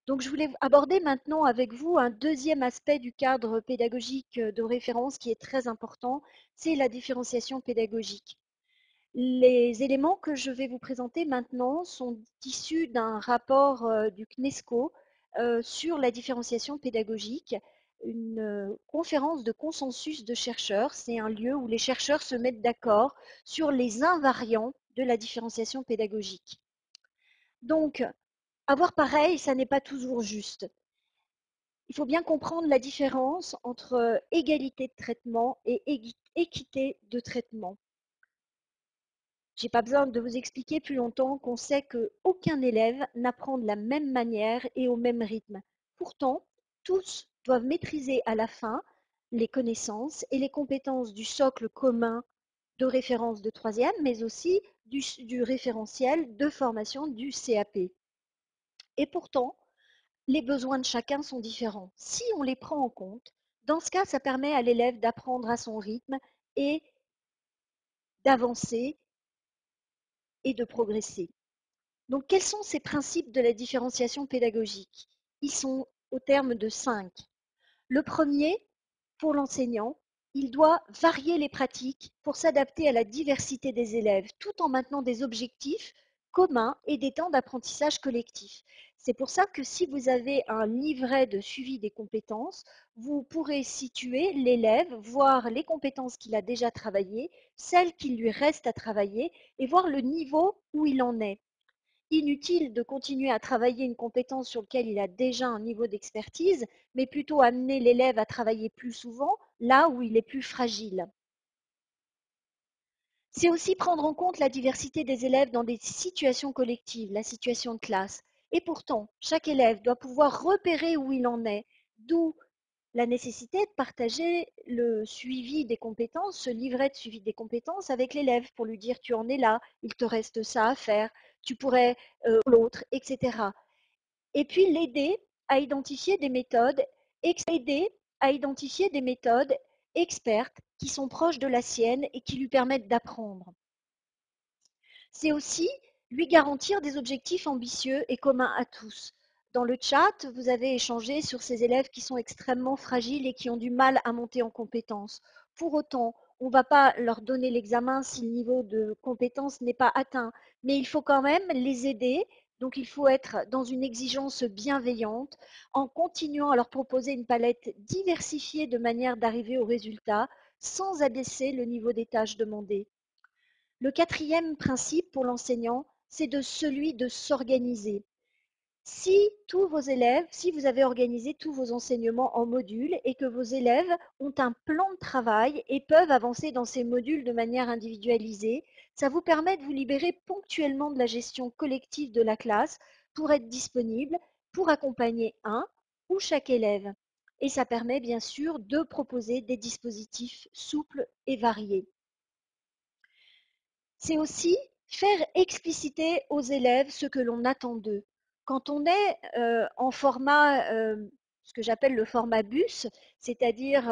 Donc, je voulais aborder maintenant avec vous un deuxième aspect du cadre pédagogique de référence qui est très important, c'est la différenciation pédagogique. Les éléments que je vais vous présenter maintenant sont issus d'un rapport du CNESCO sur la différenciation pédagogique, une conférence de consensus de chercheurs. C'est un lieu où les chercheurs se mettent d'accord sur les invariants de la différenciation pédagogique. Donc, avoir pareil, ça n'est pas toujours juste. Il faut bien comprendre la différence entre égalité de traitement et équité de traitement. Je n'ai pas besoin de vous expliquer plus longtemps qu'on sait qu'aucun élève n'apprend de la même manière et au même rythme. Pourtant, tous doivent maîtriser à la fin les connaissances et les compétences du socle commun de référence de troisième, mais aussi du référentiel de formation du CAP. Et pourtant, les besoins de chacun sont différents. Si on les prend en compte, dans ce cas, ça permet à l'élève d'apprendre à son rythme et d'avancer et de progresser. Donc, quels sont ces principes de la différenciation pédagogique? Ils sont au terme de 5. Le premier, pour l'enseignant, il doit varier les pratiques pour s'adapter à la diversité des élèves, tout en maintenant des objectifs communs et des temps d'apprentissage collectif. C'est pour ça que si vous avez un livret de suivi des compétences, vous pourrez situer l'élève, voir les compétences qu'il a déjà travaillées, celles qu'il lui reste à travailler et voir le niveau où il en est. Inutile de continuer à travailler une compétence sur laquelle il a déjà un niveau d'expertise, mais plutôt amener l'élève à travailler plus souvent là où il est plus fragile. C'est aussi prendre en compte la diversité des élèves dans des situations collectives, la situation de classe. Et pourtant, chaque élève doit pouvoir repérer où il en est, d'où la nécessité de partager le suivi des compétences, ce livret de suivi des compétences avec l'élève pour lui dire tu en es là, il te reste ça à faire, tu pourrais l'autre, etc. Et puis l'aider à identifier des méthodes, aider à identifier des méthodes expertes qui sont proches de la sienne et qui lui permettent d'apprendre. C'est aussi lui garantir des objectifs ambitieux et communs à tous. Dans le chat, vous avez échangé sur ces élèves qui sont extrêmement fragiles et qui ont du mal à monter en compétences. Pour autant, on ne va pas leur donner l'examen si le niveau de compétence n'est pas atteint, mais il faut quand même les aider. Donc il faut être dans une exigence bienveillante en continuant à leur proposer une palette diversifiée de manière d'arriver au résultat sans abaisser le niveau des tâches demandées. Le quatrième principe pour l'enseignant, c'est celui de s'organiser. Si tous vos élèves, si vous avez organisé tous vos enseignements en modules et que vos élèves ont un plan de travail et peuvent avancer dans ces modules de manière individualisée, ça vous permet de vous libérer ponctuellement de la gestion collective de la classe pour être disponible, pour accompagner un ou chaque élève. Et ça permet bien sûr de proposer des dispositifs souples et variés. C'est aussi faire expliciter aux élèves ce que l'on attend d'eux. Quand on est en format, ce que j'appelle le format bus, c'est-à-dire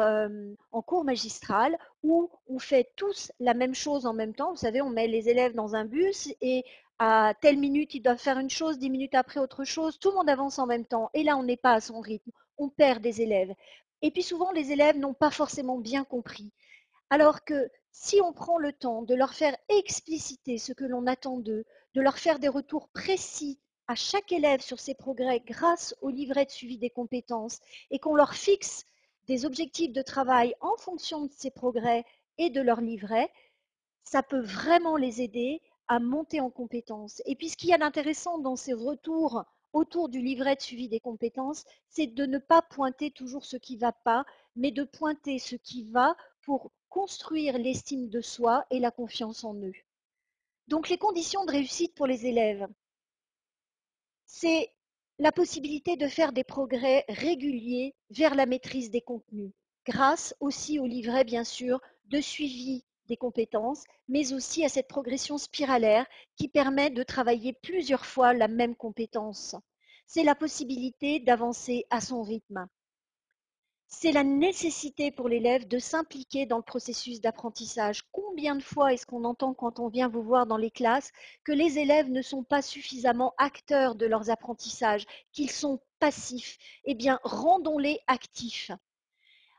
en cours magistral, où on fait tous la même chose en même temps, vous savez, on met les élèves dans un bus et à telle minute, ils doivent faire une chose, 10 minutes après autre chose, tout le monde avance en même temps. Et là, on n'est pas à son rythme, on perd des élèves. Et puis souvent, les élèves n'ont pas forcément bien compris. Alors que si on prend le temps de leur faire expliciter ce que l'on attend d'eux, de leur faire des retours précis à chaque élève sur ses progrès grâce au livret de suivi des compétences et qu'on leur fixe des objectifs de travail en fonction de ces progrès et de leur livret, ça peut vraiment les aider à monter en compétences. Et puis ce qu'il y a d'intéressant dans ces retours autour du livret de suivi des compétences, c'est de ne pas pointer toujours ce qui ne va pas, mais de pointer ce qui va pour construire l'estime de soi et la confiance en eux. Donc les conditions de réussite pour les élèves, c'est la possibilité de faire des progrès réguliers vers la maîtrise des contenus, grâce aussi au livret, bien sûr, de suivi des compétences, mais aussi à cette progression spiralaire qui permet de travailler plusieurs fois la même compétence. C'est la possibilité d'avancer à son rythme. C'est la nécessité pour l'élève de s'impliquer dans le processus d'apprentissage. combien de fois est-ce qu'on entend quand on vient vous voir dans les classes que les élèves ne sont pas suffisamment acteurs de leurs apprentissages, qu'ils sont passifs? Eh bien, rendons-les actifs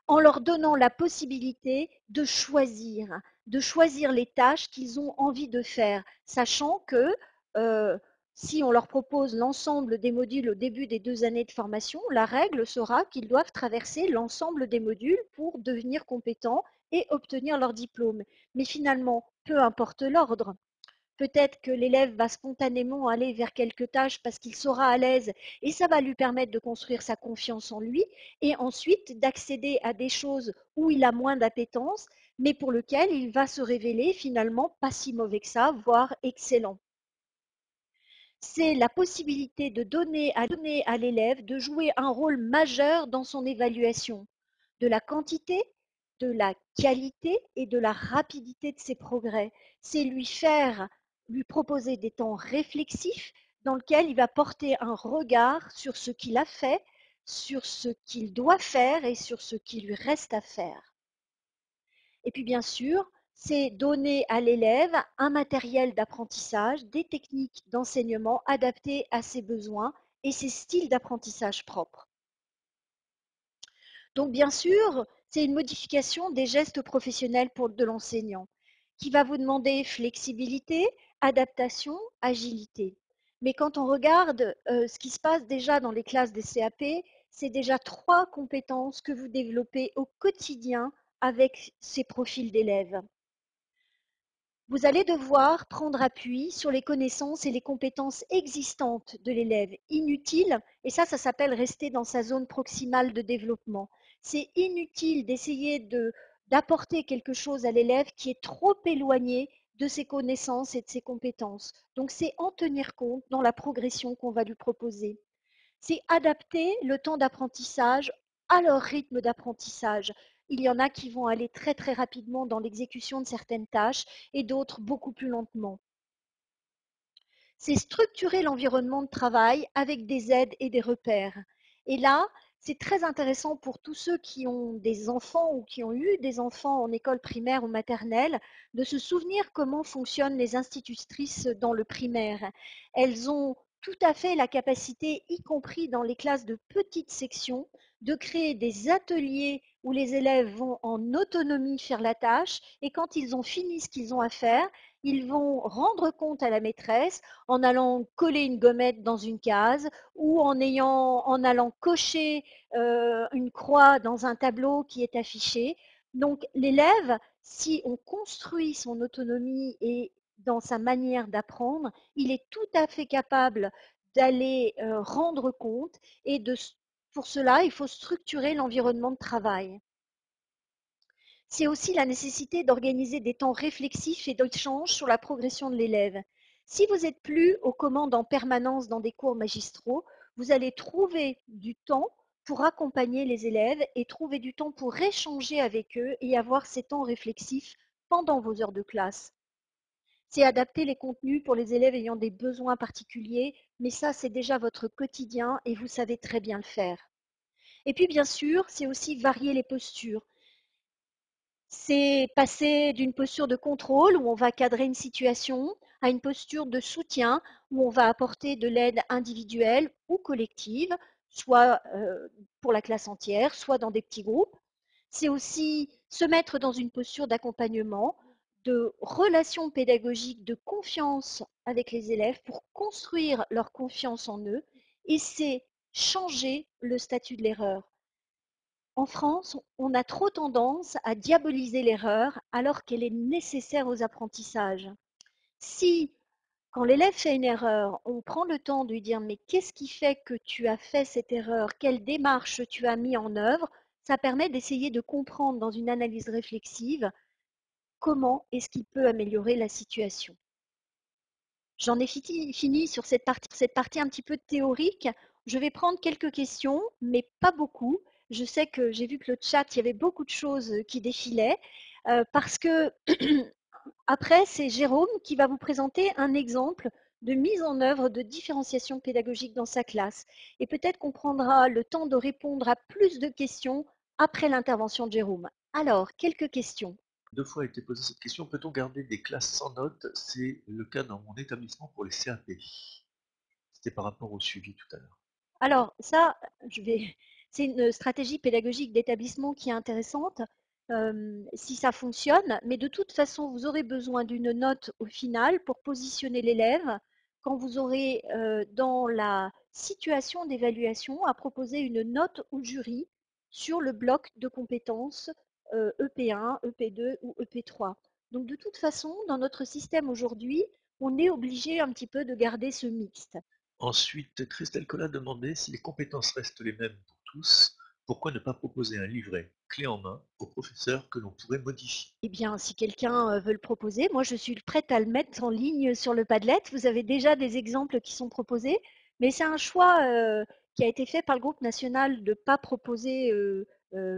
en leur donnant la possibilité de choisir les tâches qu'ils ont envie de faire, sachant que euh, si on leur propose l'ensemble des modules au début des 2 années de formation, la règle sera qu'ils doivent traverser l'ensemble des modules pour devenir compétents et obtenir leur diplôme. Mais finalement, peu importe l'ordre, peut-être que l'élève va spontanément aller vers quelques tâches parce qu'il sera à l'aise et ça va lui permettre de construire sa confiance en lui et ensuite d'accéder à des choses où il a moins d'appétence, mais pour lequel il va se révéler finalement pas si mauvais que ça, voire excellent. C'est la possibilité de donner à l'élève de jouer un rôle majeur dans son évaluation, de la quantité, de la qualité et de la rapidité de ses progrès. C'est lui proposer des temps réflexifs dans lesquels il va porter un regard sur ce qu'il a fait, sur ce qu'il doit faire et sur ce qui lui reste à faire. Et puis bien sûr, c'est donner à l'élève un matériel d'apprentissage, des techniques d'enseignement adaptées à ses besoins et ses styles d'apprentissage propres. Donc bien sûr, c'est une modification des gestes professionnels de l'enseignant qui va vous demander flexibilité, adaptation, agilité. Mais quand on regarde ce qui se passe déjà dans les classes des CAP, c'est déjà 3 compétences que vous développez au quotidien avec ces profils d'élèves. Vous allez devoir prendre appui sur les connaissances et les compétences existantes de l'élève. Inutile, et ça s'appelle rester dans sa zone proximale de développement. C'est inutile d'essayer d'apporter quelque chose à l'élève qui est trop éloigné de ses connaissances et de ses compétences. Donc c'est en tenir compte dans la progression qu'on va lui proposer. C'est adapter le temps d'apprentissage à leur rythme d'apprentissage. Il y en a qui vont aller très très rapidement dans l'exécution de certaines tâches et d'autres beaucoup plus lentement. C'est structurer l'environnement de travail avec des aides et des repères. Et là, c'est très intéressant pour tous ceux qui ont des enfants ou qui ont eu des enfants en école primaire ou maternelle de se souvenir comment fonctionnent les institutrices dans le primaire. Elles ont tout à fait la capacité, y compris dans les classes de petites sections, de créer des ateliers où les élèves vont en autonomie faire la tâche et quand ils ont fini ce qu'ils ont à faire, ils vont rendre compte à la maîtresse en allant coller une gommette dans une case ou en allant cocher une croix dans un tableau qui est affiché. Donc l'élève, si on construit son autonomie et dans sa manière d'apprendre, il est tout à fait capable d'aller rendre compte et pour cela, il faut structurer l'environnement de travail. C'est aussi la nécessité d'organiser des temps réflexifs et d'échanges sur la progression de l'élève. Si vous n'êtes plus aux commandes en permanence dans des cours magistraux, vous allez trouver du temps pour accompagner les élèves et trouver du temps pour échanger avec eux et avoir ces temps réflexifs pendant vos heures de classe. C'est adapter les contenus pour les élèves ayant des besoins particuliers, mais ça, c'est déjà votre quotidien et vous savez très bien le faire. Et puis, bien sûr, c'est aussi varier les postures. C'est passer d'une posture de contrôle où on va cadrer une situation à une posture de soutien où on va apporter de l'aide individuelle ou collective, soit pour la classe entière, soit dans des petits groupes. C'est aussi se mettre dans une posture d'accompagnement, de relation pédagogique, de confiance avec les élèves pour construire leur confiance en eux. Et c'est changer le statut de l'erreur. En France, on a trop tendance à diaboliser l'erreur alors qu'elle est nécessaire aux apprentissages. Si, quand l'élève fait une erreur, on prend le temps de lui dire mais qu'est-ce qui fait que tu as fait cette erreur? Quelle démarche tu as mis en œuvre? Ça permet d'essayer de comprendre dans une analyse réflexive comment est-ce qu'il peut améliorer la situation. J'en ai fini sur cette partie un petit peu théorique. Je vais prendre quelques questions, mais pas beaucoup. Je sais que j'ai vu que le chat, il y avait beaucoup de choses qui défilaient, parce que après, c'est Jérôme qui va vous présenter un exemple de mise en œuvre de différenciation pédagogique dans sa classe. Et peut-être qu'on prendra le temps de répondre à plus de questions après l'intervention de Jérôme. Alors, quelques questions. 2 fois a été posée cette question: «Peut-on garder des classes sans notes?» C'est le cas dans mon établissement pour les CAP. C'était par rapport au suivi tout à l'heure. Alors ça, je vais c'est une stratégie pédagogique d'établissement qui est intéressante, si ça fonctionne, mais de toute façon, vous aurez besoin d'une note au final pour positionner l'élève quand vous aurez, dans la situation d'évaluation à proposer une note au jury sur le bloc de compétences, EP1, EP2 ou EP3. Donc de toute façon, dans notre système aujourd'hui, on est obligé un petit peu de garder ce mixte. Ensuite, Christelle Collat demandait si les compétences restent les mêmes pour tous, pourquoi ne pas proposer un livret clé en main aux professeurs que l'on pourrait modifier? Eh bien, si quelqu'un veut le proposer, moi je suis prête à le mettre en ligne sur le Padlet. Vous avez déjà des exemples qui sont proposés, mais c'est un choix qui a été fait par le groupe national de ne pas proposer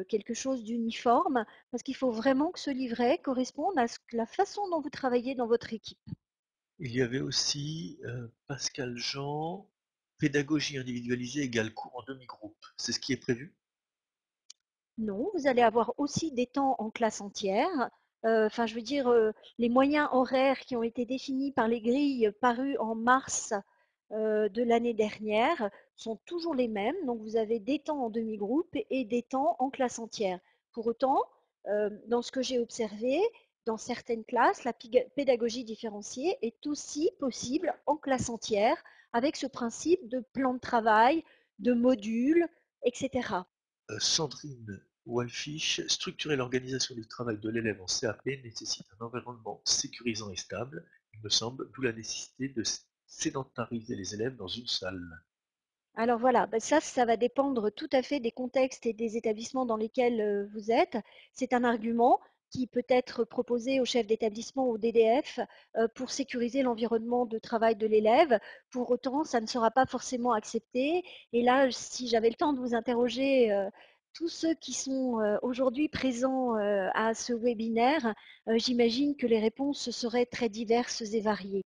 quelque chose d'uniforme, parce qu'il faut vraiment que ce livret corresponde à la façon dont vous travaillez dans votre équipe. Il y avait aussi Pascal Jean, pédagogie individualisée égale cours en demi-groupe. C'est ce qui est prévu? Non, vous allez avoir aussi des temps en classe entière. Enfin, je veux dire, les moyens horaires qui ont été définis par les grilles parues en mars de l'année dernière sont toujours les mêmes. Donc, vous avez des temps en demi-groupe et des temps en classe entière. Pour autant, dans ce que j'ai observé, dans certaines classes, la pédagogie différenciée est aussi possible en classe entière avec ce principe de plan de travail, de modules, etc. Sandrine Walfish, structurer l'organisation du travail de l'élève en CAP nécessite un environnement sécurisant et stable, il me semble, d'où la nécessité de sédentariser les élèves dans une salle. Alors voilà, bah ça va dépendre tout à fait des contextes et des établissements dans lesquels vous êtes. C'est un argument qui peut être proposé au chef d'établissement ou au DDF pour sécuriser l'environnement de travail de l'élève. Pour autant, ça ne sera pas forcément accepté. Et là, si j'avais le temps de vous interroger, tous ceux qui sont aujourd'hui présents à ce webinaire, j'imagine que les réponses seraient très diverses et variées.